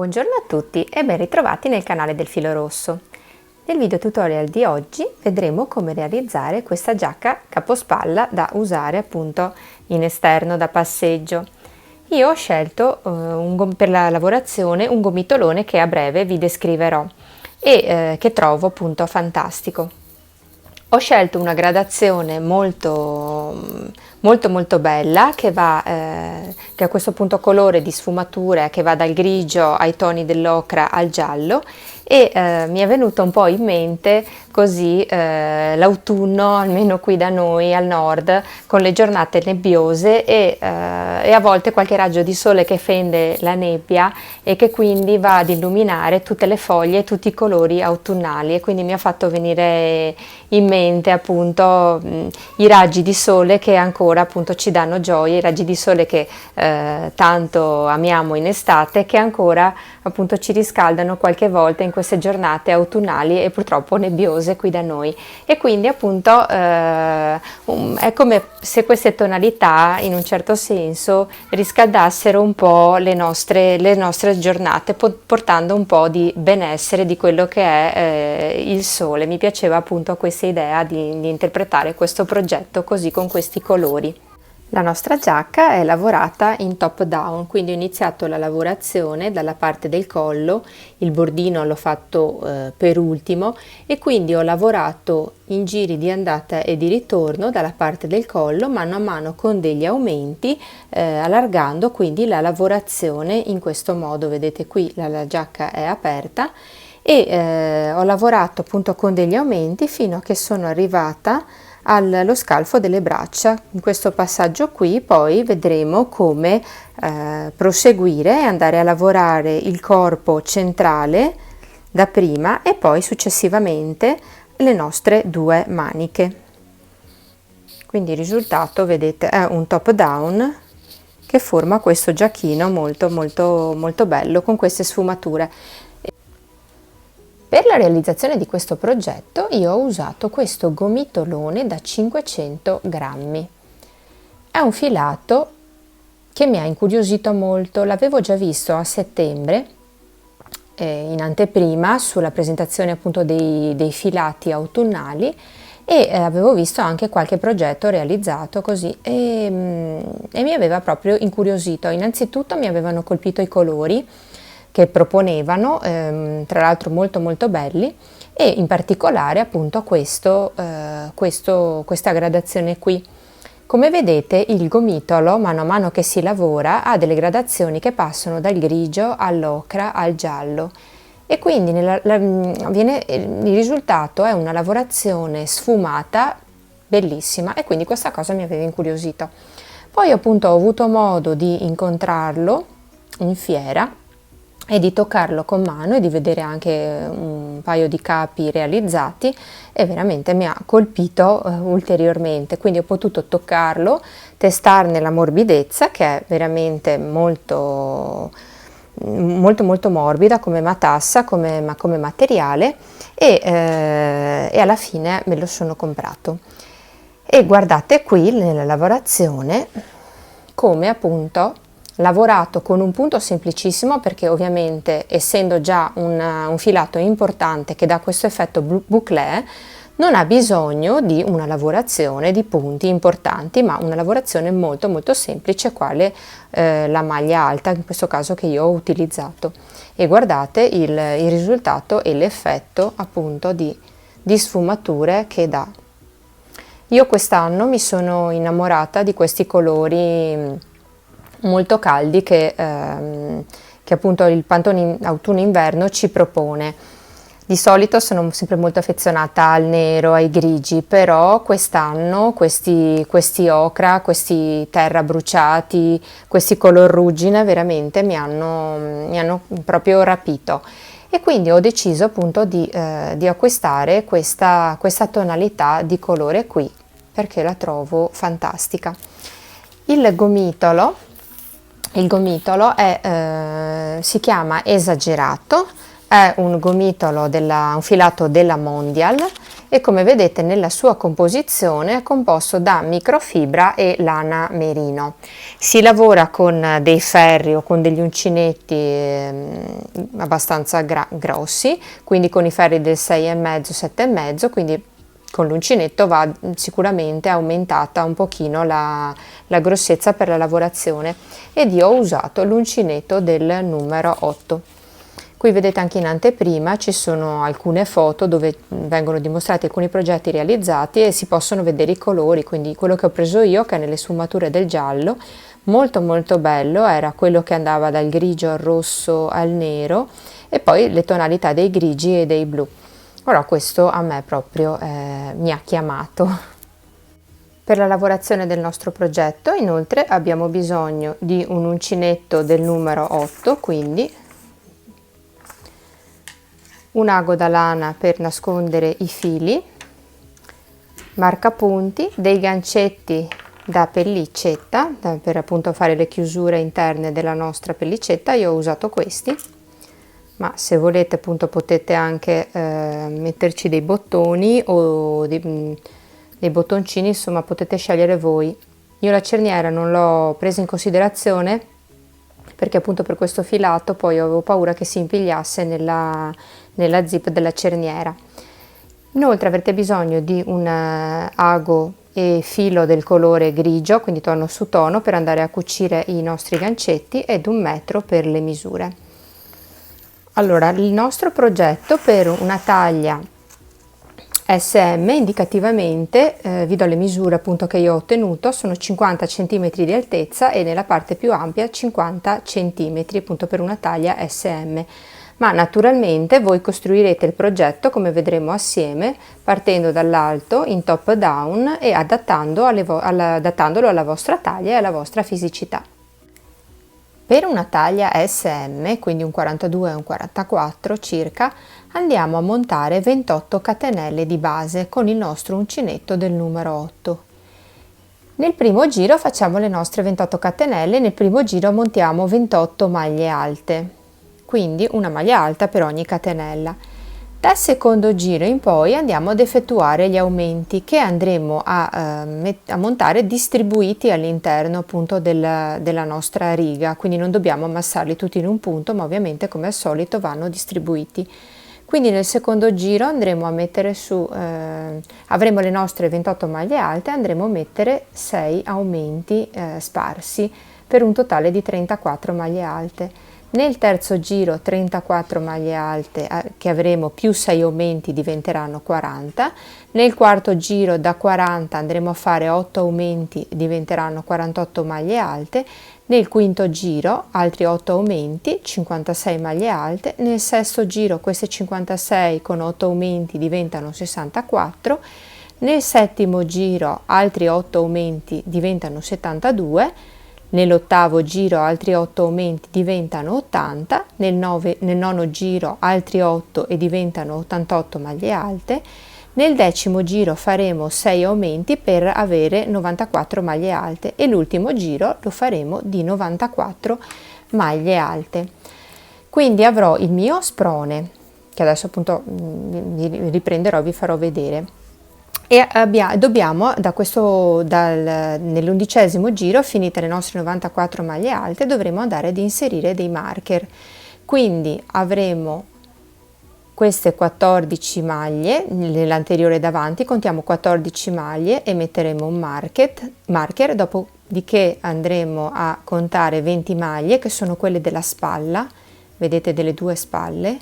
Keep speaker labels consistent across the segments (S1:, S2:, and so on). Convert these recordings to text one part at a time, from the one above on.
S1: Buongiorno a tutti e ben ritrovati nel canale del Filo Rosso. Nel video tutorial di oggi vedremo come realizzare questa giacca capospalla da usare appunto in esterno da passeggio. Io ho scelto per la lavorazione un gomitolone che a breve vi descriverò e che trovo appunto fantastico. Ho scelto una gradazione molto bella che ha questo appunto colore di sfumature che va dal grigio ai toni dell'ocra al giallo e mi è venuto un po' in mente così l'autunno, almeno qui da noi al nord, con le giornate nebbiose e a volte qualche raggio di sole che fende la nebbia e che quindi va ad illuminare tutte le foglie e tutti i colori autunnali, e quindi mi ha fatto venire in mente appunto i raggi di sole che ancora appunto ci danno gioia, i raggi di sole che tanto amiamo in estate, che ancora appunto ci riscaldano qualche volta in queste giornate autunnali e purtroppo nebbiose qui da noi. E quindi appunto è come se queste tonalità in un certo senso riscaldassero un po' le nostre giornate, portando un po' di benessere di quello che è il sole. Mi piaceva appunto questa idea di interpretare questo progetto così, con questi colori. La nostra giacca è lavorata in top down, quindi ho iniziato la lavorazione dalla parte del collo, il bordino l'ho fatto per ultimo, e quindi ho lavorato in giri di andata e di ritorno dalla parte del collo mano a mano con degli aumenti, allargando quindi la lavorazione in questo modo. Vedete qui la giacca è aperta e ho lavorato appunto con degli aumenti fino a che sono arrivata allo scalfo delle braccia. In questo passaggio qui poi vedremo come proseguire e andare a lavorare il corpo centrale dapprima e poi successivamente le nostre due maniche. Quindi il risultato, vedete, è un top down che forma questo giacchino molto bello con queste sfumature. Per la realizzazione di questo progetto io ho usato questo gomitolone da 500 grammi. È un filato che mi ha incuriosito molto, l'avevo già visto a settembre in anteprima sulla presentazione appunto dei filati autunnali, e avevo visto anche qualche progetto realizzato così e mi aveva proprio incuriosito. Innanzitutto mi avevano colpito i colori che proponevano, tra l'altro molto belli, e in particolare appunto questa gradazione qui. Come vedete il gomitolo, mano a mano che si lavora, ha delle gradazioni che passano dal grigio all'ocra al giallo, e quindi il risultato è una lavorazione sfumata bellissima, e quindi questa cosa mi aveva incuriosito. Poi appunto ho avuto modo di incontrarlo in fiera e di toccarlo con mano e di vedere anche un paio di capi realizzati, e veramente mi ha colpito ulteriormente. Quindi ho potuto toccarlo, testarne la morbidezza, che è veramente molto morbida come matassa, come materiale, e alla fine me lo sono comprato. E guardate qui nella lavorazione come appunto lavorato con un punto semplicissimo, perché ovviamente essendo già un filato importante che dà questo effetto bouclé, non ha bisogno di una lavorazione di punti importanti, ma una lavorazione molto semplice, quale la maglia alta in questo caso che io ho utilizzato. E guardate il risultato e l'effetto appunto di sfumature che dà. Io quest'anno mi sono innamorata di questi colori molto caldi che appunto il Pantone autunno-inverno ci propone. Di solito sono sempre molto affezionata al nero, ai grigi, però quest'anno questi ocra, questi terra bruciati, questi color ruggine veramente mi hanno proprio rapito, e quindi ho deciso appunto di acquistare questa tonalità di colore qui, perché la trovo fantastica. Il gomitolo si chiama Esagerato, è un gomitolo un filato della Mondial, e come vedete nella sua composizione è composto da microfibra e lana merino. Si lavora con dei ferri o con degli uncinetti abbastanza grossi, quindi con i ferri del 6,5, 7,5, quindi con l'uncinetto va sicuramente aumentata un pochino la grossezza per la lavorazione, ed io ho usato l'uncinetto del numero 8. Qui vedete anche in anteprima ci sono alcune foto dove vengono dimostrati alcuni progetti realizzati e si possono vedere i colori, quindi quello che ho preso io, che è nelle sfumature del giallo, molto molto bello, era quello che andava dal grigio al rosso al nero, e poi le tonalità dei grigi e dei blu. Ora questo a me proprio mi ha chiamato. Per la lavorazione del nostro progetto inoltre abbiamo bisogno di un uncinetto del numero 8, quindi un ago da lana per nascondere i fili, marcapunti, dei gancetti da pellicetta per appunto fare le chiusure interne della nostra pellicetta. Io ho usato questi, ma se volete appunto potete anche metterci dei bottoni o dei bottoncini, insomma potete scegliere voi. Io la cerniera non l'ho presa in considerazione perché appunto per questo filato poi avevo paura che si impigliasse nella zip della cerniera. Inoltre avrete bisogno di un ago e filo del colore grigio, quindi tono su tono, per andare a cucire i nostri gancetti, ed 1 metro per le misure. Allora, il nostro progetto per una taglia SM indicativamente, vi do le misure appunto che io ho ottenuto, sono 50 cm di altezza e nella parte più ampia 50 cm appunto per una taglia SM. Ma naturalmente voi costruirete il progetto, come vedremo assieme, partendo dall'alto in top down e adattandolo alla vostra taglia e alla vostra fisicità. Per una taglia SM, quindi un 42 e un 44 circa, andiamo a montare 28 catenelle di base con il nostro uncinetto del numero 8. Nel primo giro facciamo le nostre 28 catenelle, nel primo giro montiamo 28 maglie alte, quindi una maglia alta per ogni catenella. Dal secondo giro in poi andiamo ad effettuare gli aumenti che andremo a montare distribuiti all'interno appunto della nostra riga, quindi non dobbiamo ammassarli tutti in un punto, ma ovviamente come al solito vanno distribuiti. Quindi nel secondo giro andremo a mettere su, avremo le nostre 28 maglie alte, andremo a mettere 6 aumenti sparsi per un totale di 34 maglie alte. Nel terzo giro 34 maglie alte che avremo più 6 aumenti diventeranno 40, nel quarto giro da 40 andremo a fare 8 aumenti, diventeranno 48 maglie alte, nel quinto giro altri 8 aumenti, 56 maglie alte, nel sesto giro queste 56 con 8 aumenti diventano 64, nel settimo giro altri 8 aumenti diventano 72, nell'ottavo giro altri 8 aumenti diventano 80, nel nono giro altri 8 e diventano 88 maglie alte, nel decimo giro faremo 6 aumenti per avere 94 maglie alte e l'ultimo giro lo faremo di 94 maglie alte. Quindi avrò il mio sprone, che adesso appunto vi riprenderò, vi farò vedere. E dobbiamo nell'11° giro, finite le nostre 94 maglie alte, dovremo andare ad inserire dei marker. Quindi avremo queste 14 maglie, nell'anteriore davanti contiamo 14 maglie e metteremo un marker, dopodiché andremo a contare 20 maglie che sono quelle della spalla, vedete, delle due spalle,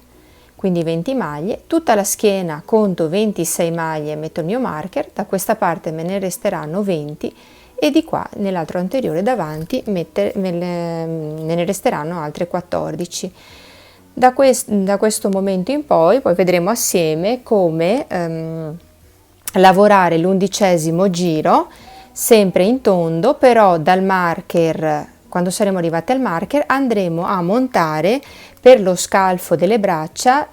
S1: quindi 20 maglie, tutta la schiena conto 26 maglie e metto il mio marker, da questa parte me ne resteranno 20 e di qua nell'altro anteriore davanti me ne resteranno altre 14. Da questo momento in poi vedremo assieme come lavorare l'11° giro sempre in tondo, però dal marker, quando saremo arrivati al marker andremo a montare per lo scalfo delle braccia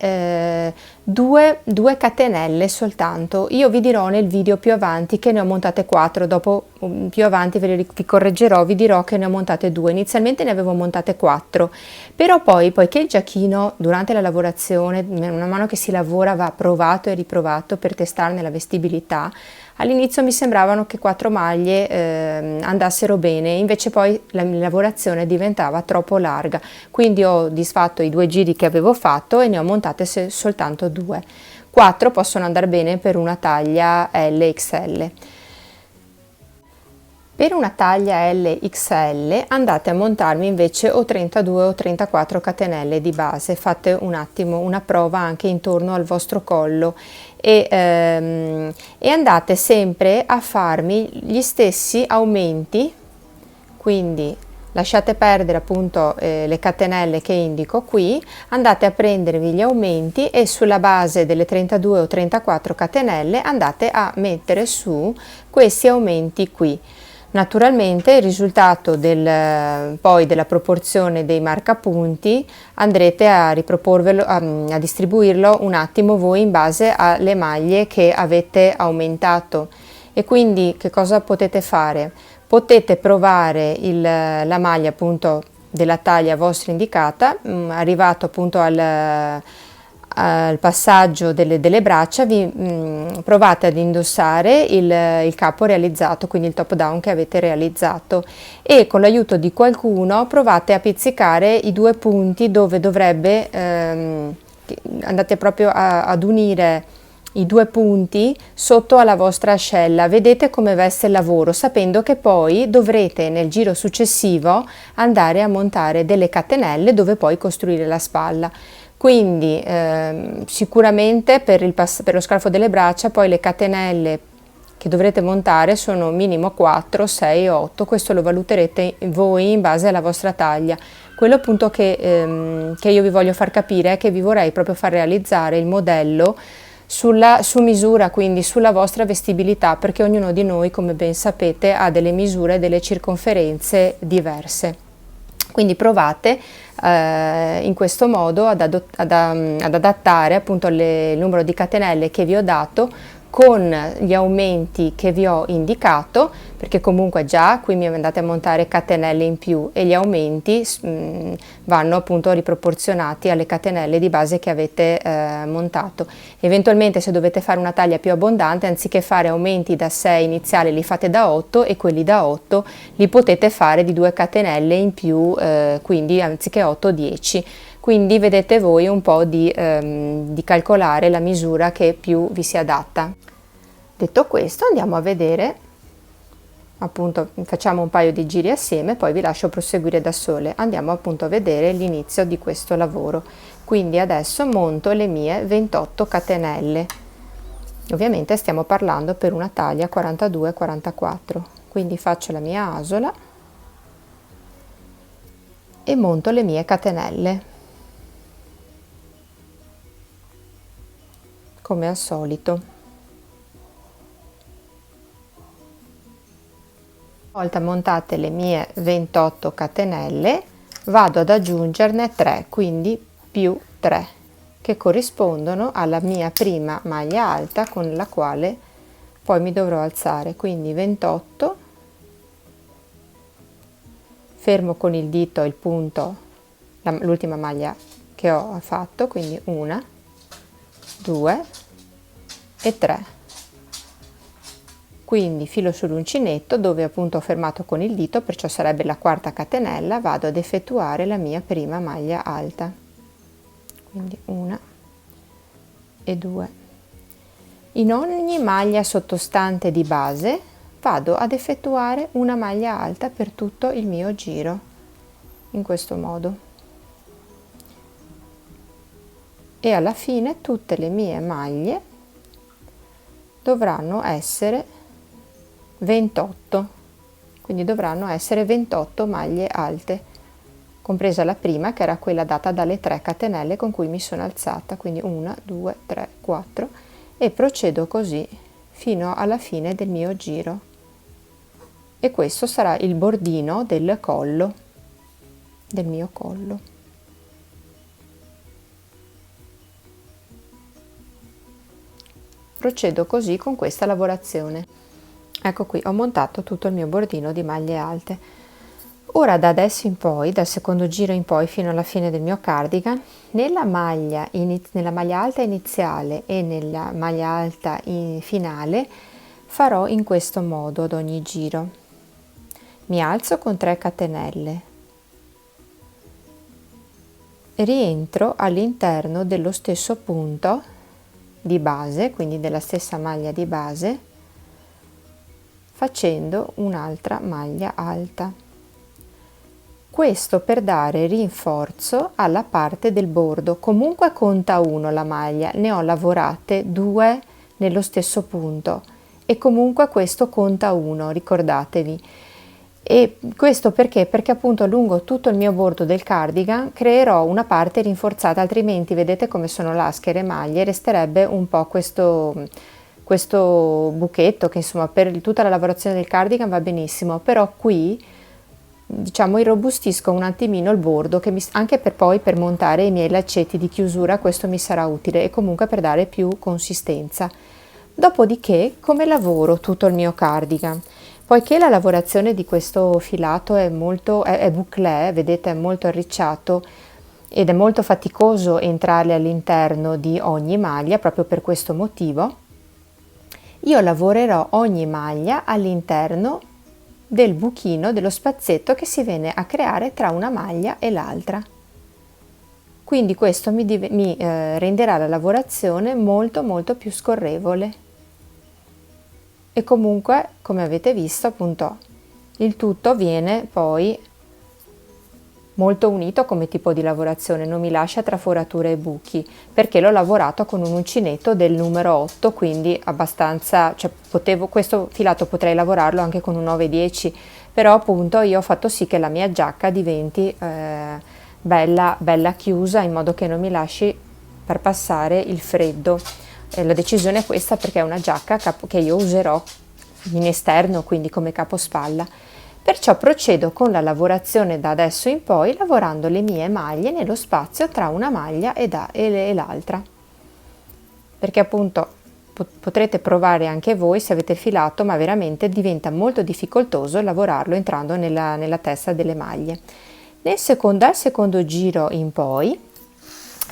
S1: due catenelle soltanto. Io vi dirò nel video più avanti che ne ho montate 4, dopo più avanti vi correggerò, vi dirò che ne ho montate 2. Inizialmente ne avevo montate 4, però poi, poiché il giacchino durante la lavorazione, man mano che si lavora, va provato e riprovato per testarne la vestibilità, all'inizio mi sembravano che 4 maglie andassero bene, invece poi la mia lavorazione diventava troppo larga, quindi ho disfatto i 2 giri che avevo fatto e ne ho montate soltanto 2. 4 possono andare bene per una taglia LXL. Per una taglia LXL andate a montarmi invece o 32 o 34 catenelle di base. Fate un attimo una prova anche intorno al vostro collo e andate sempre a farmi gli stessi aumenti, quindi lasciate perdere appunto le catenelle che indico qui, andate a prendervi gli aumenti e sulla base delle 32 o 34 catenelle andate a mettere su questi aumenti qui. Naturalmente il risultato poi della proporzione dei marcapunti andrete a riproporvelo, a distribuirlo un attimo voi in base alle maglie che avete aumentato. E quindi che cosa potete fare? Potete provare la maglia appunto della taglia vostra indicata, arrivato appunto al passaggio delle braccia, provate ad indossare il capo realizzato, quindi il top down che avete realizzato, e con l'aiuto di qualcuno provate a pizzicare i 2 punti dove dovrebbe, andate proprio ad unire i 2 punti sotto alla vostra ascella. Vedete come veste il lavoro, sapendo che poi dovrete nel giro successivo andare a montare delle catenelle dove poi costruire la spalla. Quindi sicuramente per lo scalfo delle braccia poi le catenelle che dovrete montare sono minimo 4, 6, 8, questo lo valuterete voi in base alla vostra taglia. Quello appunto che io vi voglio far capire è che vi vorrei proprio far realizzare il modello su misura, quindi sulla vostra vestibilità, perché ognuno di noi, come ben sapete, ha delle misure e delle circonferenze diverse. Quindi provate in questo modo ad adattare appunto il numero di catenelle che vi ho dato con gli aumenti che vi ho indicato, perché comunque già qui mi andate a montare catenelle in più e gli aumenti vanno appunto riproporzionati alle catenelle di base che avete montato. Eventualmente se dovete fare una taglia più abbondante, anziché fare aumenti da 6 iniziali li fate da 8 e quelli da 8 li potete fare di 2 catenelle in più, quindi anziché 8 10. Quindi vedete voi un po' di calcolare la misura che più vi si adatta. Detto questo, andiamo a vedere, appunto facciamo un paio di giri assieme, poi vi lascio proseguire da sole. Andiamo appunto a vedere l'inizio di questo lavoro. Quindi adesso monto le mie 28 catenelle. Ovviamente stiamo parlando per una taglia 42-44. Quindi faccio la mia asola e monto le mie catenelle. Come al solito. Una volta montate le mie 28 catenelle, vado ad aggiungerne 3, quindi più 3, che corrispondono alla mia prima maglia alta con la quale poi mi dovrò alzare. Quindi 28, fermo con il dito il punto, l'ultima maglia che ho fatto, quindi 1, 2 e 3. Quindi filo sull'uncinetto dove appunto ho fermato con il dito, perciò sarebbe la quarta catenella, vado ad effettuare la mia prima maglia alta, quindi 1 e 2. In ogni maglia sottostante di base vado ad effettuare una maglia alta per tutto il mio giro, in questo modo, e alla fine tutte le mie maglie dovranno essere 28, quindi dovranno essere 28 maglie alte, compresa la prima che era quella data dalle 3 catenelle con cui mi sono alzata, quindi 1, 2, 3, 4, e procedo così fino alla fine del mio giro. E questo sarà il bordino del collo, del mio collo. Procedo così con questa lavorazione. Ecco qui, ho montato tutto il mio bordino di maglie alte. Ora da adesso in poi, dal secondo giro in poi fino alla fine del mio cardigan, nella maglia alta iniziale e nella maglia alta finale farò in questo modo ad ogni giro. Mi alzo con 3 catenelle, rientro all'interno dello stesso punto di base, quindi della stessa maglia di base, facendo un'altra maglia alta. Questo per dare rinforzo alla parte del bordo. Comunque conta 1 la maglia, ne ho lavorate 2 nello stesso punto e comunque questo conta 1, ricordatevi. E questo perché? Perché appunto lungo tutto il mio bordo del cardigan creerò una parte rinforzata, altrimenti vedete come sono lasche le maglie, resterebbe un po' questo buchetto che insomma per tutta la lavorazione del cardigan va benissimo, però qui diciamo irrobustisco un attimino il bordo che anche per montare i miei laccetti di chiusura, questo mi sarà utile, e comunque per dare più consistenza. Dopodiché come lavoro tutto il mio cardigan? Poiché la lavorazione di questo filato è bouclé, vedete, è molto arricciato ed è molto faticoso entrare all'interno di ogni maglia, proprio per questo motivo, io lavorerò ogni maglia all'interno del buchino, dello spazetto che si viene a creare tra una maglia e l'altra. Quindi questo mi renderà la lavorazione molto più scorrevole. E comunque, come avete visto, appunto, il tutto viene poi molto unito come tipo di lavorazione, non mi lascia traforature e buchi, perché l'ho lavorato con un uncinetto del numero 8, quindi abbastanza, cioè questo filato potrei lavorarlo anche con un 9-10, però appunto io ho fatto sì che la mia giacca diventi bella chiusa, in modo che non mi lasci per passare il freddo. La decisione è questa perché è una giacca che io userò in esterno, quindi come capospalla. Perciò procedo con la lavorazione da adesso in poi, lavorando le mie maglie nello spazio tra una maglia e l'altra, perché appunto potrete provare anche voi se avete filato, ma veramente diventa molto difficoltoso lavorarlo entrando nella testa delle maglie. Dal secondo giro in poi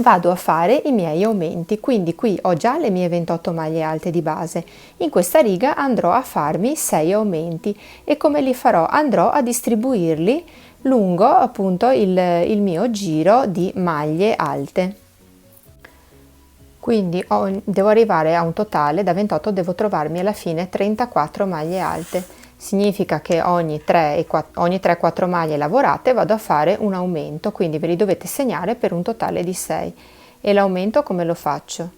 S1: vado a fare i miei aumenti, quindi qui ho già le mie 28 maglie alte di base, in questa riga andrò a farmi 6 aumenti e come li farò? Andrò a distribuirli lungo appunto il mio giro di maglie alte. Quindi devo arrivare a un totale, da 28 devo trovarmi alla fine 34 maglie alte. Significa che ogni 3-4 maglie lavorate vado a fare un aumento, quindi ve li dovete segnare per un totale di 6. E l'aumento come lo faccio?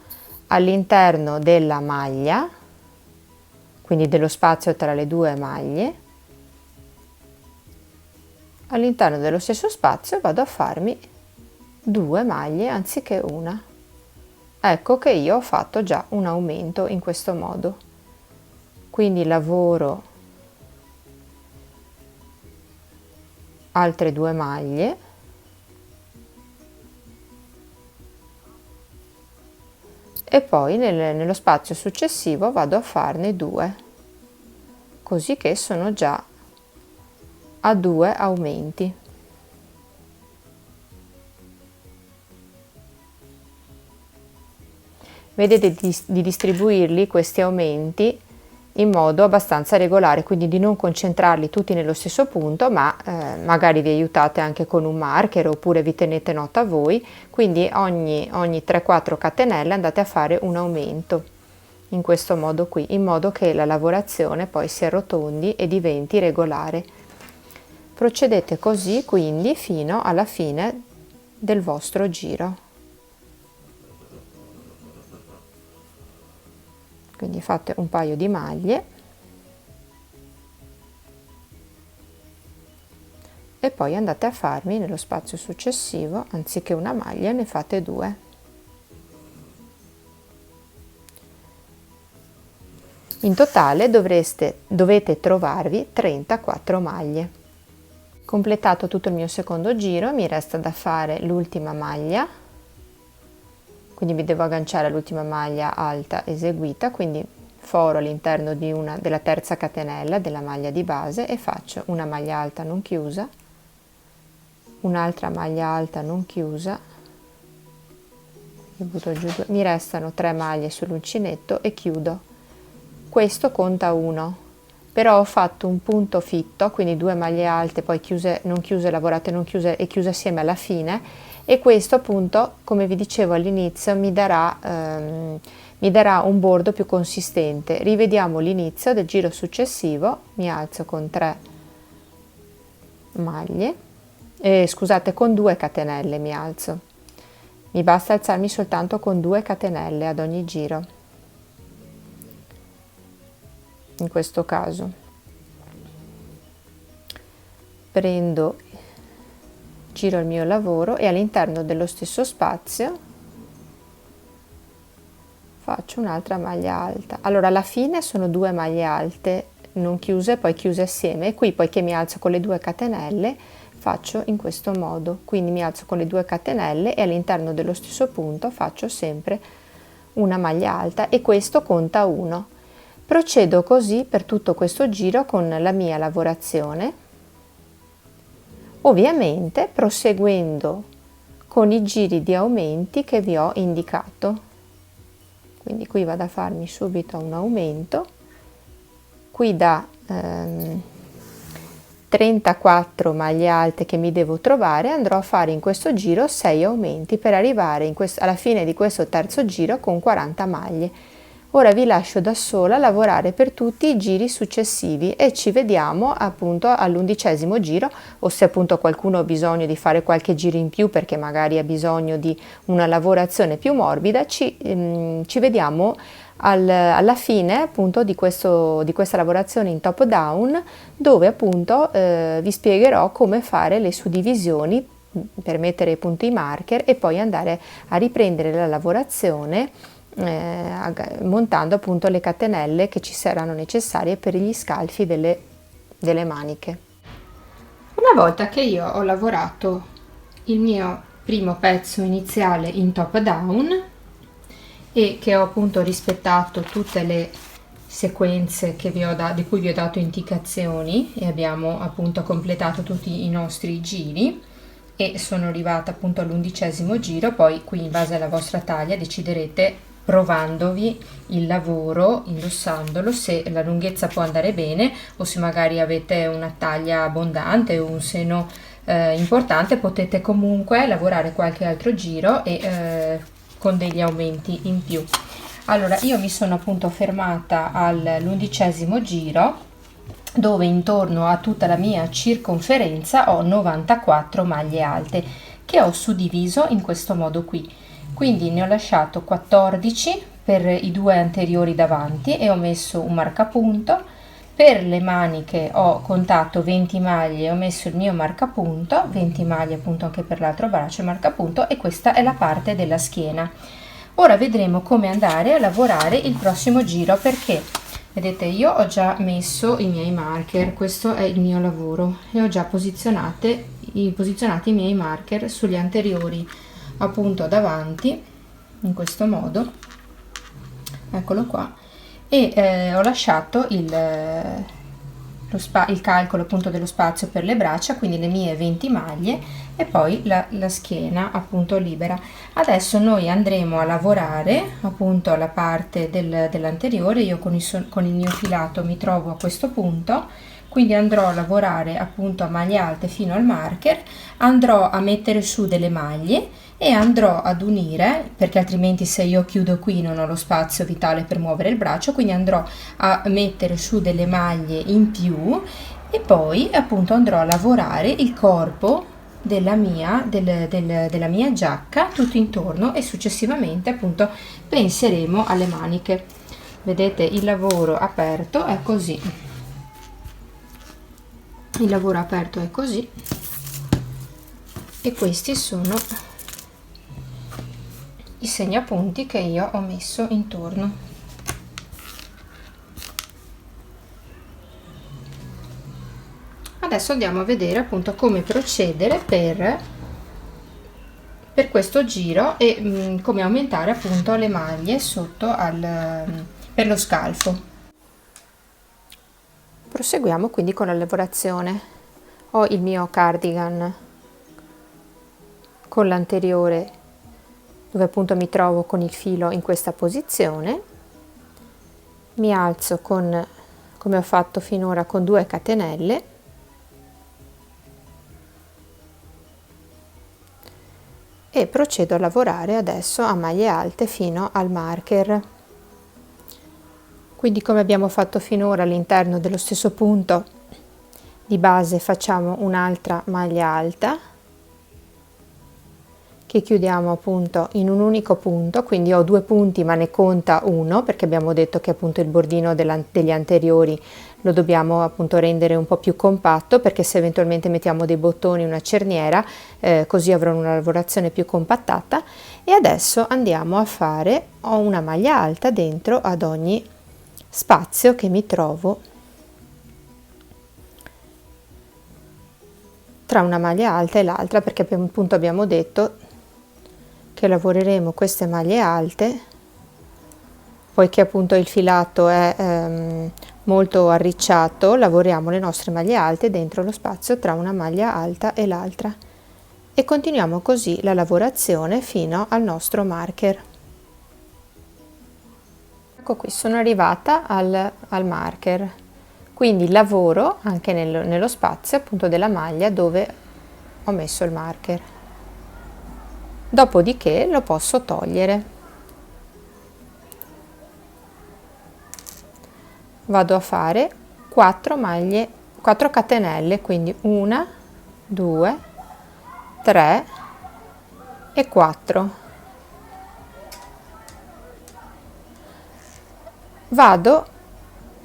S1: All'interno della maglia, quindi dello spazio tra le due maglie, all'interno dello stesso spazio vado a farmi 2 maglie anziché una. Ecco che io ho fatto già un aumento in questo modo. Quindi lavoro altre 2 maglie e poi nello spazio successivo vado a farne 2, così che sono già a 2 aumenti. Vedete di distribuirli questi aumenti in modo abbastanza regolare, quindi di non concentrarli tutti nello stesso punto, ma magari vi aiutate anche con un marker oppure vi tenete nota voi, quindi ogni 3-4 catenelle andate a fare un aumento in questo modo qui, in modo che la lavorazione poi si arrotondi e diventi regolare. Procedete così quindi fino alla fine del vostro giro. Quindi fate un paio di maglie e poi andate a farmi nello spazio successivo, anziché una maglia ne fate 2. In totale dovete trovarvi 34 maglie. Completato tutto il mio secondo giro mi resta da fare l'ultima maglia, quindi mi devo agganciare all'ultima maglia alta eseguita, quindi foro all'interno della terza catenella della maglia di base e faccio una maglia alta non chiusa, un'altra maglia alta non chiusa, e butto giù mi restano 3 maglie sull'uncinetto e chiudo. Questo conta 1, però ho fatto un punto fitto, quindi 2 maglie alte, poi chiuse, non chiuse, lavorate non chiuse e chiuse assieme alla fine, e questo appunto, come vi dicevo all'inizio, mi darà un bordo più consistente. Rivediamo l'inizio del giro successivo, mi alzo con 3 maglie, scusate, con 2 catenelle mi alzo, mi basta alzarmi soltanto con 2 catenelle ad ogni giro, in questo caso prendo, giro il mio lavoro e all'interno dello stesso spazio faccio un'altra maglia alta. Allora alla fine sono 2 maglie alte non chiuse, poi chiuse assieme, e qui poiché mi alzo con le 2 catenelle faccio in questo modo, quindi mi alzo con le 2 catenelle e all'interno dello stesso punto faccio sempre una maglia alta, e questo conta 1. Procedo così per tutto questo giro con la mia lavorazione, ovviamente proseguendo con i giri di aumenti che vi ho indicato. Quindi qui vado a farmi subito un aumento, qui da 34 maglie alte che mi devo trovare andrò a fare in questo giro 6 aumenti per arrivare alla fine di questo terzo giro con 40 maglie. Ora vi lascio da sola lavorare per tutti i giri successivi e ci vediamo appunto all'11° giro, o se appunto qualcuno ha bisogno di fare qualche giro in più perché magari ha bisogno di una lavorazione più morbida, ci vediamo alla fine appunto di questa lavorazione in top down, dove appunto vi spiegherò come fare le suddivisioni per mettere appunto i marker e poi andare a riprendere la lavorazione montando appunto le catenelle che ci saranno necessarie per gli scalfi delle maniche. Una volta che io ho lavorato il mio primo pezzo iniziale in top down e che ho appunto rispettato tutte le sequenze che di cui vi ho dato indicazioni e abbiamo appunto completato tutti i nostri giri e sono arrivata appunto all'11° giro, poi qui in base alla vostra taglia deciderete, provandovi il lavoro, indossandolo, se la lunghezza può andare bene o se magari avete una taglia abbondante o un seno importante, potete comunque lavorare qualche altro giro e con degli aumenti in più. Allora io mi sono appunto fermata all'11° giro, dove intorno a tutta la mia circonferenza ho 94 maglie alte che ho suddiviso in questo modo qui. Quindi ne ho lasciato 14 per i 2 anteriori davanti e ho messo un marcapunto. Per le maniche ho contato 20 maglie, ho messo il mio marcapunto, 20 maglie appunto anche per l'altro braccio marcapunto, e questa è la parte della schiena. Ora vedremo come andare a lavorare il prossimo giro, perché vedete io ho già messo i miei marker, questo è il mio lavoro e ho già posizionati i miei marker sugli anteriori appunto davanti in questo modo, eccolo qua, e ho lasciato il calcolo appunto dello spazio per le braccia, quindi le mie 20 maglie e poi la schiena appunto libera. Adesso noi andremo a lavorare appunto la parte dell'anteriore. Io con il mio filato mi trovo a questo punto, quindi andrò a lavorare appunto a maglie alte fino al marker, andrò a mettere su delle maglie e andrò ad unire, perché altrimenti se io chiudo qui non ho lo spazio vitale per muovere il braccio, quindi andrò a mettere su delle maglie in più e poi appunto andrò a lavorare il corpo della mia giacca tutto intorno e successivamente appunto penseremo alle maniche. Vedete, il lavoro aperto è così. Il lavoro aperto è così e questi sono i segnapunti che io ho messo intorno. Adesso andiamo a vedere appunto come procedere per per questo giro e come aumentare appunto le maglie sotto per lo scalfo. Proseguiamo quindi con la lavorazione. Ho il mio cardigan con l'anteriore dove appunto mi trovo con il filo in questa posizione, mi alzo con, come ho fatto finora, con 2 catenelle e procedo a lavorare adesso a maglie alte fino al marker. Quindi come abbiamo fatto finora all'interno dello stesso punto di base facciamo un'altra maglia alta che chiudiamo appunto in un unico punto, quindi ho 2 punti ma ne conta uno perché abbiamo detto che appunto il bordino degli anteriori lo dobbiamo appunto rendere un po' più compatto, perché se eventualmente mettiamo dei bottoni, una cerniera, così avrò una lavorazione più compattata. E adesso andiamo a fare, ho una maglia alta dentro ad ogni spazio che mi trovo tra una maglia alta e l'altra, perché appunto abbiamo detto che lavoreremo queste maglie alte poiché appunto il filato è molto arricciato. Lavoriamo le nostre maglie alte dentro lo spazio tra una maglia alta e l'altra e continuiamo così la lavorazione fino al nostro marker. Ecco qui, sono arrivata al marker, quindi lavoro anche nello spazio appunto della maglia dove ho messo il marker. Dopodiché lo posso togliere. Vado a fare 4 maglie, 4 catenelle, quindi 1, 2, 3 e 4. Vado,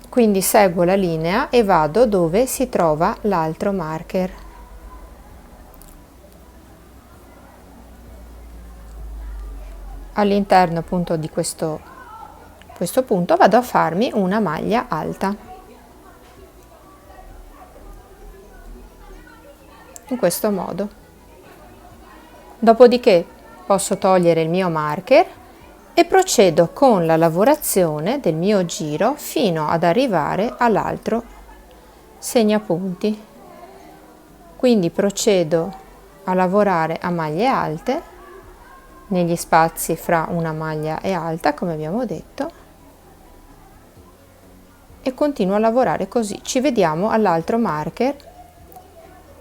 S1: quindi seguo la linea e vado dove si trova l'altro marker. All'interno appunto di questo punto vado a farmi una maglia alta in questo modo. Dopodiché posso togliere il mio marker e procedo con la lavorazione del mio giro fino ad arrivare all'altro segnapunti. Quindi procedo a lavorare a maglie alte negli spazi fra una maglia e alta, come abbiamo detto, e continuo a lavorare così. Ci vediamo all'altro marker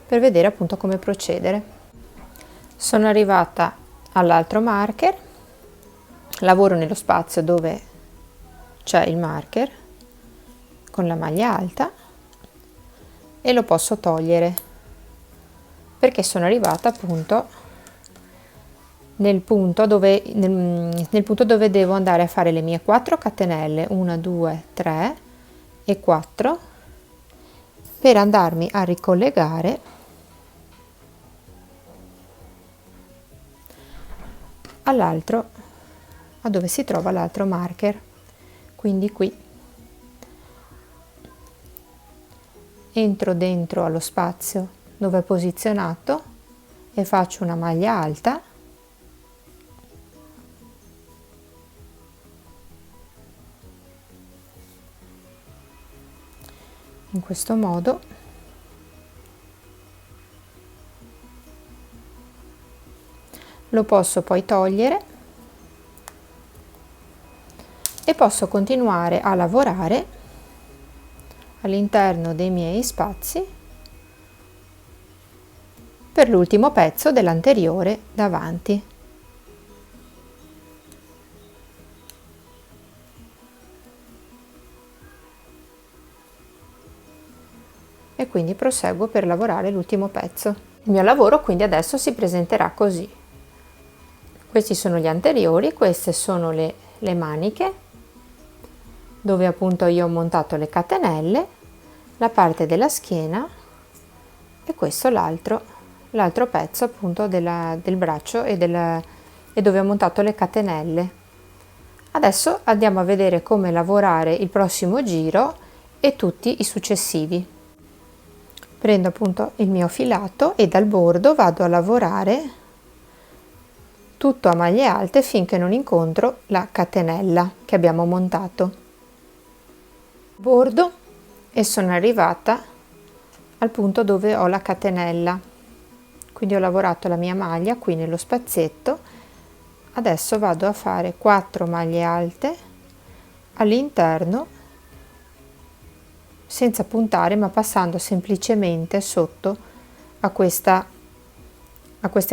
S1: per vedere appunto come procedere. Sono arrivata all'altro marker, lavoro nello spazio dove c'è il marker con la maglia alta e lo posso togliere perché sono arrivata appunto nel punto dove devo andare a fare le mie 4 catenelle, 1, 2, 3 e 4, per andarmi a ricollegare all'altro, a dove si trova l'altro marker. Quindi qui entro dentro allo spazio dove è posizionato e faccio una maglia alta in questo modo. Lo posso poi togliere e posso continuare a lavorare all'interno dei miei spazi per l'ultimo pezzo dell'anteriore davanti. E quindi proseguo per lavorare l'ultimo pezzo. Il mio lavoro quindi adesso si presenterà così. Questi sono gli anteriori, queste sono le maniche, dove appunto io ho montato le catenelle, la parte della schiena e questo l'altro pezzo appunto del braccio e dove ho montato le catenelle. Adesso andiamo a vedere come lavorare il prossimo giro e tutti i successivi. Prendo appunto il mio filato e dal bordo vado a lavorare tutto a maglie alte finché non incontro la catenella che abbiamo montato. Bordo e sono arrivata al punto dove ho la catenella, quindi ho lavorato la mia maglia qui nello spazietto. Adesso vado a fare 4 maglie alte all'interno senza puntare, ma passando semplicemente sotto a queste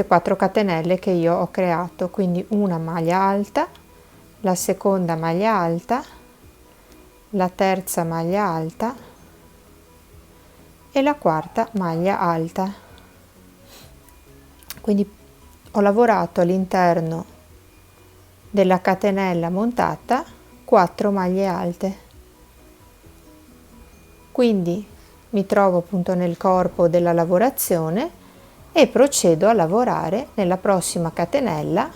S1: 4 catenelle che io ho creato. Quindi una maglia alta, la seconda maglia alta, la terza maglia alta e la quarta maglia alta. Quindi ho lavorato all'interno della catenella montata 4 maglie alte. Quindi mi trovo appunto nel corpo della lavorazione e procedo a lavorare nella prossima catenella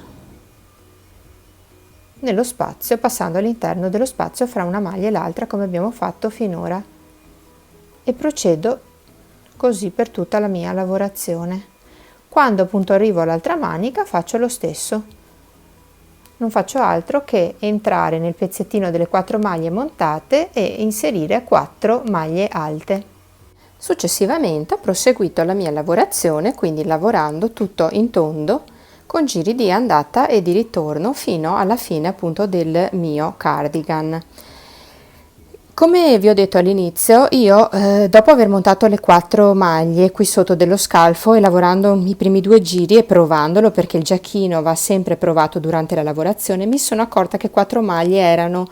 S1: nello spazio, passando all'interno dello spazio fra una maglia e l'altra come abbiamo fatto finora, e procedo così per tutta la mia lavorazione. Quando appunto arrivo all'altra manica faccio lo stesso, non faccio altro che entrare nel pezzettino delle 4 maglie montate e inserire 4 maglie alte. Successivamente ho proseguito la mia lavorazione, quindi lavorando tutto in tondo con giri di andata e di ritorno fino alla fine appunto del mio cardigan. Come vi ho detto all'inizio, io dopo aver montato le 4 maglie qui sotto dello scalfo e lavorando i primi 2 giri e provandolo, perché il giacchino va sempre provato durante la lavorazione, mi sono accorta che 4 maglie erano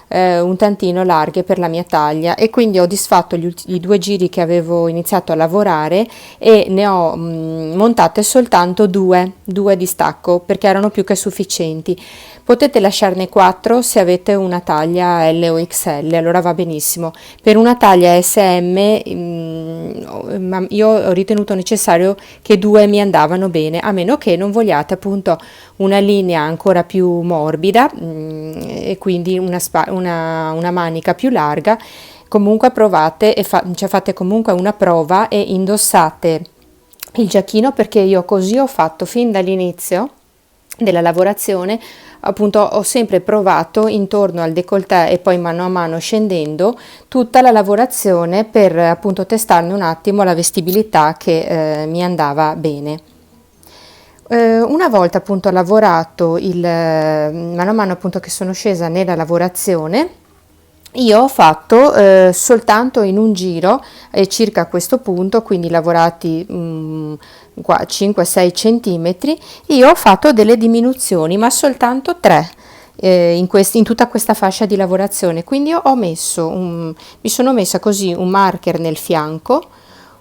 S1: un tantino larghe per la mia taglia, e quindi ho disfatto i 2 giri che avevo iniziato a lavorare e ne ho montate soltanto 2 di stacco, perché erano più che sufficienti. Potete lasciarne 4 se avete una taglia L o XL, allora va benissimo. Per una taglia SM io ho ritenuto necessario che 2 mi andavano bene, a meno che non vogliate appunto una linea ancora più morbida e quindi una manica più larga. Comunque provate e fate comunque una prova e indossate il giacchino, perché io così ho fatto fin dall'inizio della lavorazione. Appunto ho sempre provato intorno al décolleté e poi mano a mano scendendo tutta la lavorazione per appunto testarne un attimo la vestibilità che mi andava bene. Una volta appunto lavorato mano a mano appunto che sono scesa nella lavorazione, io ho fatto soltanto in un giro circa a questo punto, quindi lavorati 5-6 centimetri, io ho fatto delle diminuzioni, ma soltanto 3 in tutta questa fascia di lavorazione. Quindi ho messo mi sono messa così un marker nel fianco,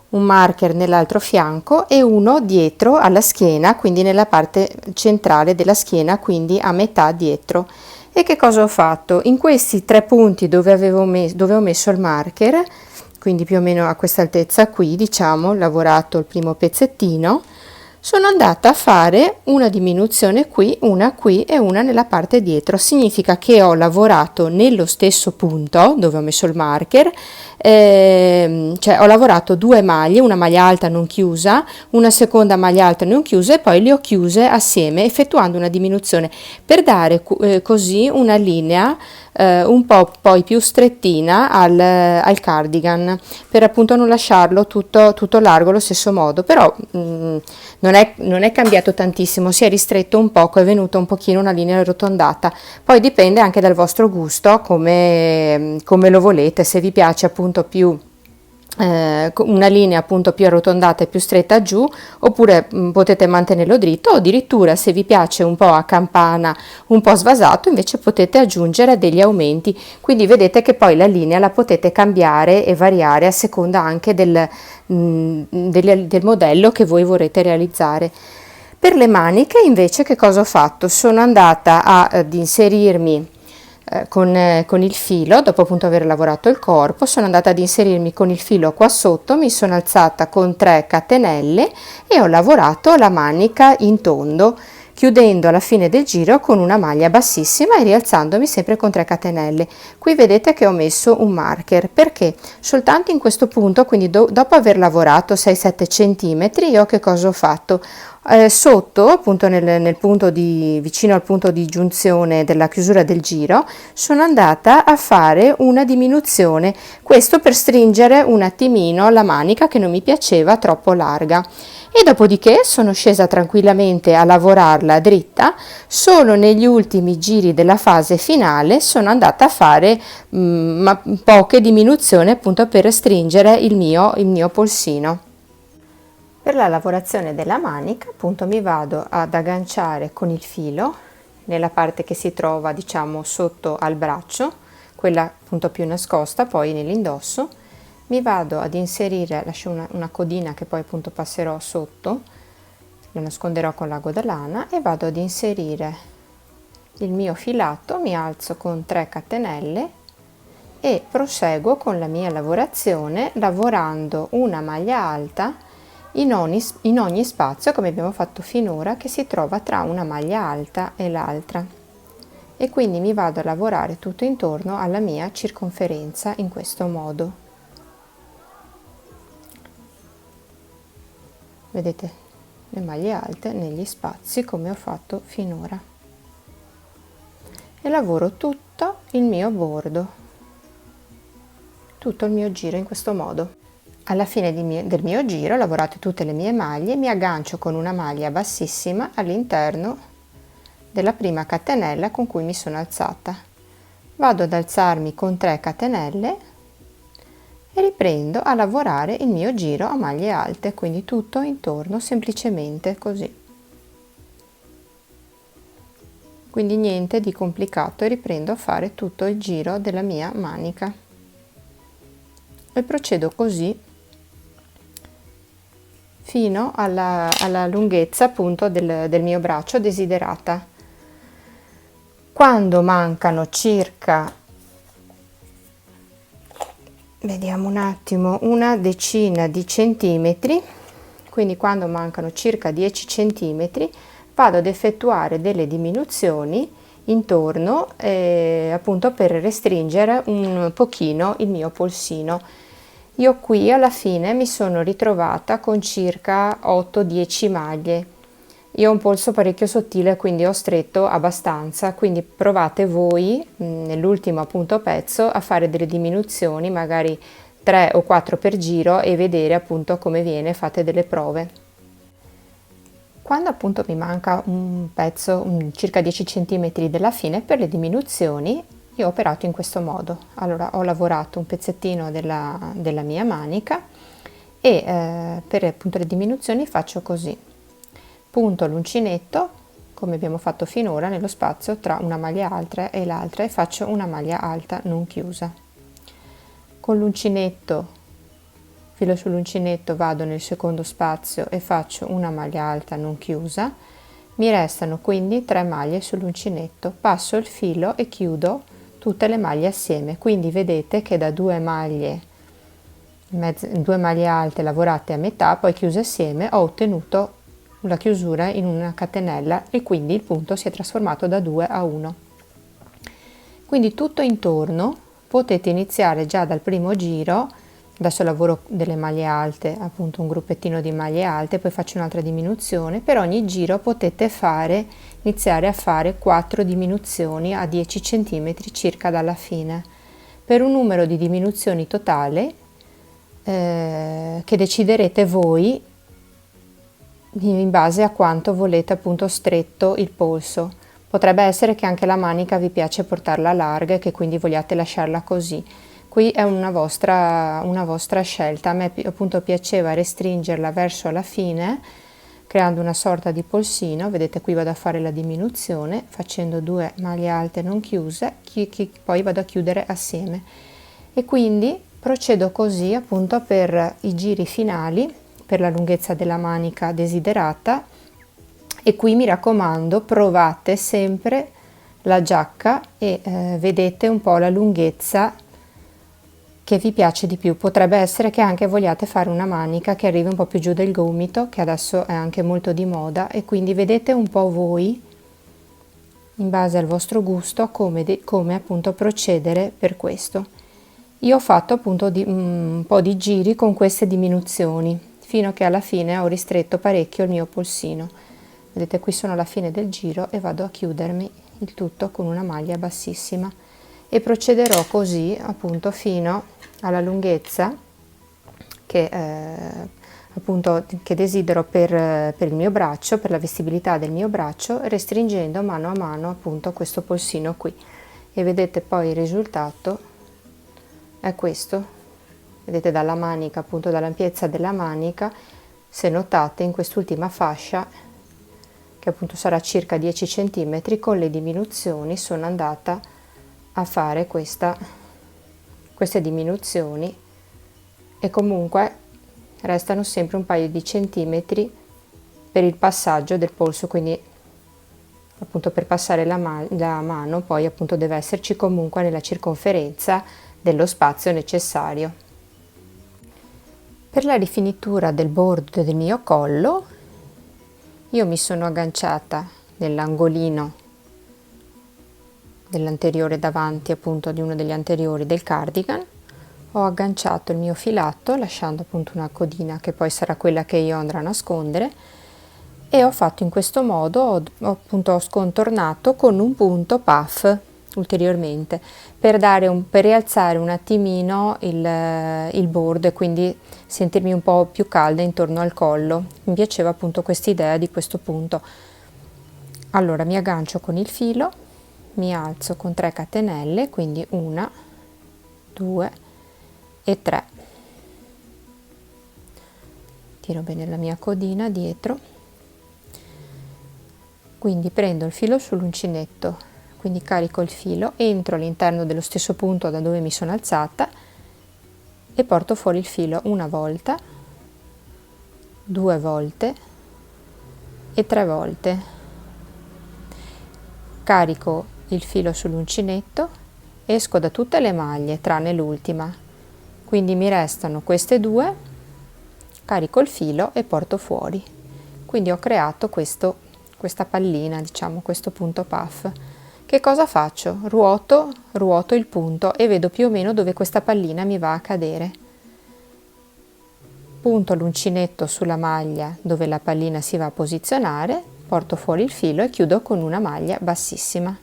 S1: un marker nell'altro fianco e uno dietro alla schiena, quindi nella parte centrale della schiena, quindi a metà dietro. E che cosa ho fatto? In questi 3 punti dove ho messo il marker, quindi più o meno a questa altezza qui, diciamo, ho lavorato il primo pezzettino, sono andata a fare una diminuzione qui, una qui e una nella parte dietro. Significa che ho lavorato nello stesso punto dove ho messo il marker, cioè ho lavorato 2 maglie, una maglia alta non chiusa, una seconda maglia alta non chiusa, e poi le ho chiuse assieme effettuando una diminuzione per dare così una linea un po' poi più strettina al cardigan, per appunto non lasciarlo tutto largo allo stesso modo. Però non è cambiato tantissimo, si è ristretto un poco, è venuta un pochino una linea arrotondata. Poi dipende anche dal vostro gusto, come lo volete, se vi piace appunto più una linea appunto più arrotondata e più stretta giù, oppure potete mantenerlo dritto, o addirittura se vi piace un po' a campana, un po' svasato, invece potete aggiungere degli aumenti. Quindi vedete che poi la linea la potete cambiare e variare a seconda anche del modello che voi vorrete realizzare. Per le maniche invece che cosa ho fatto? Sono andata ad inserirmi con il filo, dopo appunto aver lavorato il corpo, sono andata ad inserirmi con il filo qua sotto, mi sono alzata con 3 catenelle e ho lavorato la manica in tondo, chiudendo alla fine del giro con una maglia bassissima e rialzandomi sempre con 3 catenelle. Qui vedete che ho messo un marker, perché soltanto in questo punto, quindi dopo aver lavorato 6-7 centimetri, io che cosa ho fatto? Sotto, appunto nel punto vicino al punto di giunzione della chiusura del giro, sono andata a fare una diminuzione, questo per stringere un attimino la manica che non mi piaceva troppo larga. E dopodiché sono scesa tranquillamente a lavorarla dritta. Solo negli ultimi giri della fase finale sono andata a fare poche diminuzioni, appunto per stringere il mio polsino. Per la lavorazione della manica, appunto, mi vado ad agganciare con il filo nella parte che si trova, diciamo, sotto al braccio, quella appunto più nascosta, poi nell'indosso. Mi vado ad inserire, lascio una codina che poi appunto passerò sotto, lo nasconderò con l'ago da lana, e vado ad inserire il mio filato, mi alzo con 3 catenelle e proseguo con la mia lavorazione lavorando una maglia alta in ogni spazio, come abbiamo fatto finora, che si trova tra una maglia alta e l'altra, e quindi mi vado a lavorare tutto intorno alla mia circonferenza in questo modo. Vedete le maglie alte negli spazi come ho fatto finora, e lavoro tutto il mio bordo, tutto il mio giro in questo modo. Alla fine del mio giro, lavorate tutte le mie maglie, mi aggancio con una maglia bassissima all'interno della prima catenella con cui mi sono alzata. Vado ad alzarmi con 3 catenelle e riprendo a lavorare il mio giro a maglie alte, quindi tutto intorno semplicemente così. Quindi niente di complicato, e riprendo a fare tutto il giro della mia manica. E procedo così fino alla lunghezza appunto del mio braccio desiderata. Quando mancano circa, vediamo un attimo, una decina di centimetri, quindi quando mancano circa 10 centimetri, vado ad effettuare delle diminuzioni intorno, appunto per restringere un pochino il mio polsino. Io qui alla fine mi sono ritrovata con circa 8-10 maglie. Io ho un polso parecchio sottile, quindi ho stretto abbastanza, quindi provate voi nell'ultimo appunto pezzo a fare delle diminuzioni, magari 3 o 4 per giro, e vedere appunto come viene, fate delle prove. Quando appunto mi manca un pezzo, circa 10 cm della fine, per le diminuzioni io ho operato in questo modo. Allora ho lavorato un pezzettino della mia manica e per appunto le diminuzioni faccio così: punto l'uncinetto come abbiamo fatto finora nello spazio tra una maglia alta e l'altra e faccio una maglia alta non chiusa. Con l'uncinetto, filo sull'uncinetto, vado nel secondo spazio e faccio una maglia alta non chiusa. Mi restano quindi 3 maglie sull'uncinetto, passo il filo e chiudo tutte le maglie assieme, quindi vedete che da 2 maglie alte lavorate a metà, poi chiuse assieme, ho ottenuto la chiusura in una catenella, e quindi il punto si è trasformato da 2 a 1. Quindi tutto intorno potete iniziare già dal primo giro. Adesso lavoro delle maglie alte, appunto un gruppettino di maglie alte, poi faccio un'altra diminuzione. Per ogni giro potete iniziare a fare 4 diminuzioni a 10 cm circa dalla fine, per un numero di diminuzioni totale che deciderete voi in base a quanto volete appunto stretto il polso. Potrebbe essere che anche la manica vi piace portarla larga e che quindi vogliate lasciarla così. Qui è una vostra scelta. A me appunto piaceva restringerla verso la fine, creando una sorta di polsino. Vedete, qui vado a fare la diminuzione facendo 2 maglie alte non chiuse, poi vado a chiudere assieme, e quindi procedo così appunto per i giri finali, per la lunghezza della manica desiderata. E qui mi raccomando, provate sempre la giacca e vedete un po' la lunghezza che vi piace di più. Potrebbe essere che anche vogliate fare una manica che arrivi un po' più giù del gomito, che adesso è anche molto di moda, e quindi vedete un po' voi, in base al vostro gusto, come appunto procedere per questo. Io ho fatto appunto un po' di giri con queste diminuzioni fino che alla fine ho ristretto parecchio il mio polsino. Vedete, qui sono alla fine del giro e vado a chiudermi il tutto con una maglia bassissima e procederò così appunto fino alla lunghezza che appunto che desidero per il mio braccio, per la vestibilità del mio braccio, restringendo mano a mano appunto questo polsino qui. E vedete poi il risultato è questo. Vedete dalla manica, appunto dall'ampiezza della manica, se notate in quest'ultima fascia, che appunto sarà circa 10 cm, con le diminuzioni sono andata a fare queste diminuzioni, e comunque restano sempre un paio di centimetri per il passaggio del polso, quindi appunto per passare la mano poi appunto deve esserci comunque nella circonferenza dello spazio necessario. Per la rifinitura del bordo del mio collo io mi sono agganciata nell'angolino dell'anteriore davanti, appunto di uno degli anteriori del cardigan, ho agganciato il mio filato lasciando appunto una codina che poi sarà quella che io andrò a nascondere, e ho fatto in questo modo, ho scontornato con un punto puff ulteriormente per rialzare un attimino il bordo e quindi sentirmi un po' più calda intorno al collo. Mi piaceva appunto quest'idea di questo punto. Allora mi aggancio con il filo, mi alzo con 3 catenelle, quindi 1, 2 e 3. Tiro bene la mia codina dietro, quindi prendo il filo sull'uncinetto, quindi carico il filo, entro all'interno dello stesso punto da dove mi sono alzata e porto fuori il filo una volta, 2 volte e 3 volte. Carico il filo sull'uncinetto, esco da tutte le maglie tranne l'ultima, quindi mi restano queste 2, carico il filo e porto fuori. Quindi ho creato questa pallina, diciamo, questo punto puff. Che cosa faccio? Ruoto il punto e vedo più o meno dove questa pallina mi va a cadere. Punto l'uncinetto sulla maglia dove la pallina si va a posizionare, porto fuori il filo e chiudo con una maglia bassissima.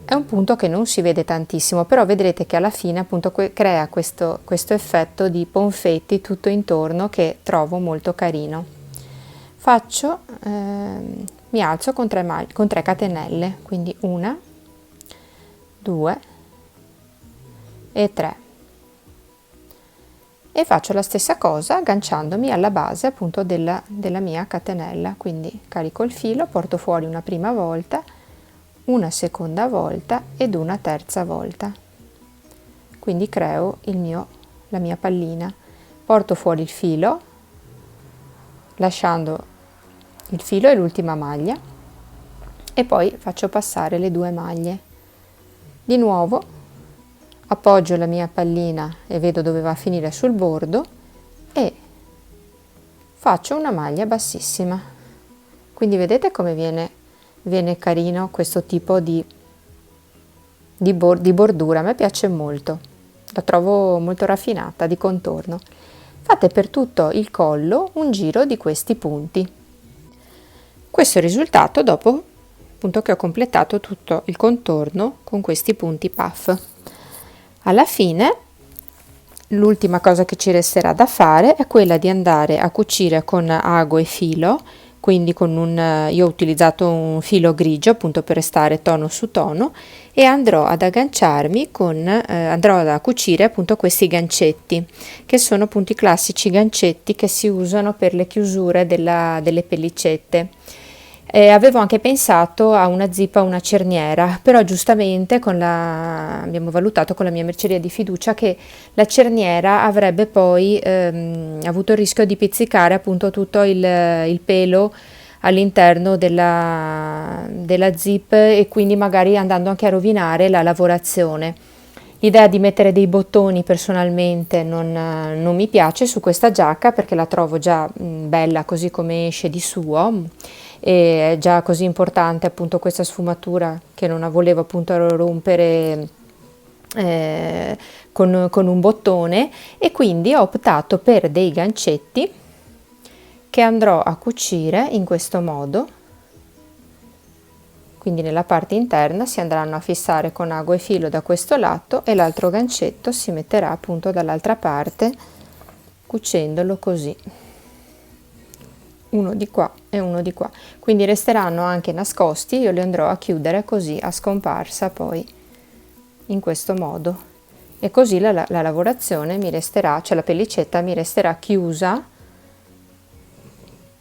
S1: È un punto che non si vede tantissimo, però vedrete che alla fine appunto crea questo effetto di ponfetti tutto intorno che trovo molto carino. Mi alzo con 3 catenelle, quindi 1, 2 e 3, e faccio la stessa cosa agganciandomi alla base appunto della mia catenella, quindi carico il filo, porto fuori una prima volta, una seconda volta ed una terza volta, quindi creo la mia pallina, porto fuori il filo lasciando il filo e l'ultima maglia e poi faccio passare le 2 maglie. Di nuovo appoggio la mia pallina e vedo dove va a finire sul bordo e faccio una maglia bassissima. Quindi vedete come viene carino questo tipo di bordura, a me piace molto, la trovo molto raffinata di contorno. Fate per tutto il collo un giro di questi punti. Questo è il risultato dopo appunto che ho completato tutto il contorno con questi punti puff. Alla fine l'ultima cosa che ci resterà da fare è quella di andare a cucire con ago e filo, quindi io ho utilizzato un filo grigio appunto per restare tono su tono, e andrò ad agganciarmi andrò a cucire appunto questi gancetti, che sono appunto i classici gancetti che si usano per le chiusure delle pellicette. Avevo anche pensato a una zip, a una cerniera, però giustamente abbiamo valutato con la mia merceria di fiducia che la cerniera avrebbe poi avuto il rischio di pizzicare appunto tutto il pelo all'interno della zip, e quindi magari andando anche a rovinare la lavorazione. L'idea di mettere dei bottoni personalmente non mi piace su questa giacca, perché la trovo già bella così come esce di suo, e è già così importante appunto questa sfumatura che non volevo appunto rompere con un bottone, e quindi ho optato per dei gancetti che andrò a cucire in questo modo. Quindi nella parte interna si andranno a fissare con ago e filo da questo lato e l'altro gancetto si metterà appunto dall'altra parte, cucendolo così, uno di qua e uno di qua, quindi resteranno anche nascosti. Io li andrò a chiudere così a scomparsa poi in questo modo, e così la lavorazione mi resterà, cioè la pellicetta mi resterà chiusa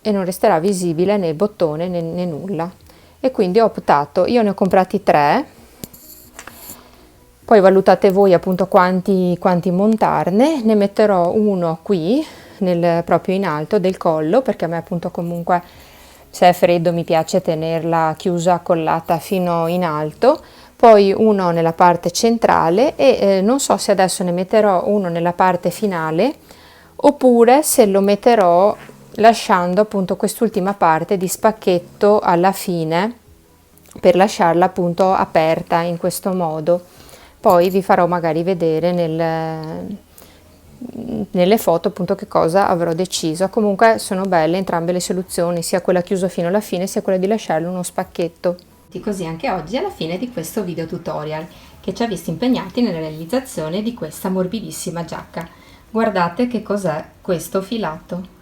S1: e non resterà visibile né il bottone né nulla. E quindi ho optato, io ne ho comprati 3, poi valutate voi appunto quanti montarne. Ne metterò uno qui proprio in alto del collo, perché a me appunto comunque se è freddo mi piace tenerla chiusa, collata fino in alto, poi uno nella parte centrale e non so se adesso ne metterò uno nella parte finale oppure se lo metterò lasciando appunto quest'ultima parte di spacchetto alla fine per lasciarla appunto aperta in questo modo. Poi vi farò magari vedere nelle foto appunto che cosa avrò deciso. Comunque sono belle entrambe le soluzioni, sia quella chiusa fino alla fine sia quella di lasciarle uno spacchetto. Così anche oggi alla fine di questo video tutorial che ci ha visto impegnati nella realizzazione di questa morbidissima giacca. Guardate che cos'è questo filato,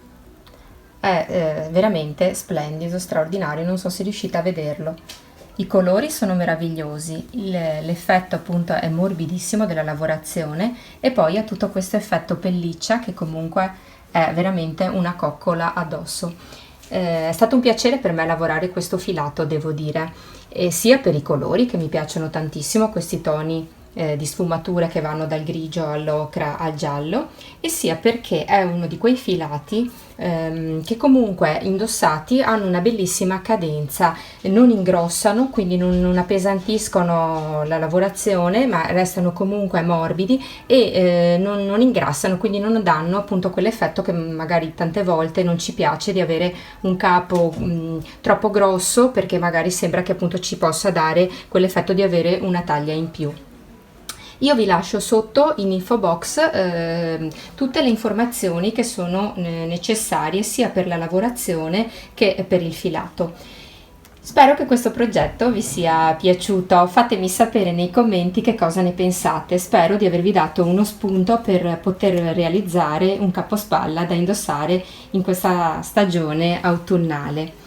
S1: è veramente splendido, straordinario, non so se riuscite a vederlo. I colori sono meravigliosi, l'effetto appunto è morbidissimo della lavorazione e poi ha tutto questo effetto pelliccia che comunque è veramente una coccola addosso. È stato un piacere per me lavorare questo filato, devo dire, sia per i colori che mi piacciono tantissimo, questi toni di sfumature che vanno dal grigio all'ocra al giallo, e sia perché è uno di quei filati che comunque indossati hanno una bellissima cadenza, non ingrossano, quindi non appesantiscono la lavorazione, ma restano comunque morbidi e non ingrassano, quindi non danno appunto quell'effetto che magari tante volte non ci piace, di avere un capo troppo grosso, perché magari sembra che appunto ci possa dare quell'effetto di avere una taglia in più. Io vi lascio sotto in info box tutte le informazioni che sono necessarie sia per la lavorazione che per il filato. Spero che questo progetto vi sia piaciuto, fatemi sapere nei commenti che cosa ne pensate. Spero di avervi dato uno spunto per poter realizzare un capospalla da indossare in questa stagione autunnale.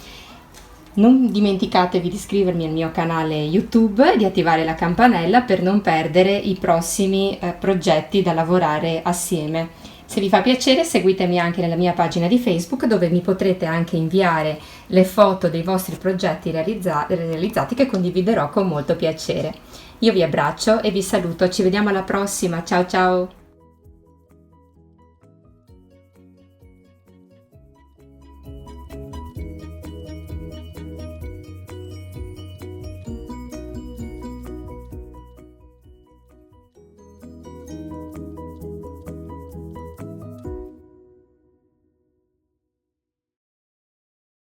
S1: Non dimenticatevi di iscrivervi al mio canale YouTube e di attivare la campanella per non perdere i prossimi progetti da lavorare assieme. Se vi fa piacere, seguitemi anche nella mia pagina di Facebook, dove mi potrete anche inviare le foto dei vostri progetti realizzati che condividerò con molto piacere. Io vi abbraccio e vi saluto, ci vediamo alla prossima, ciao ciao!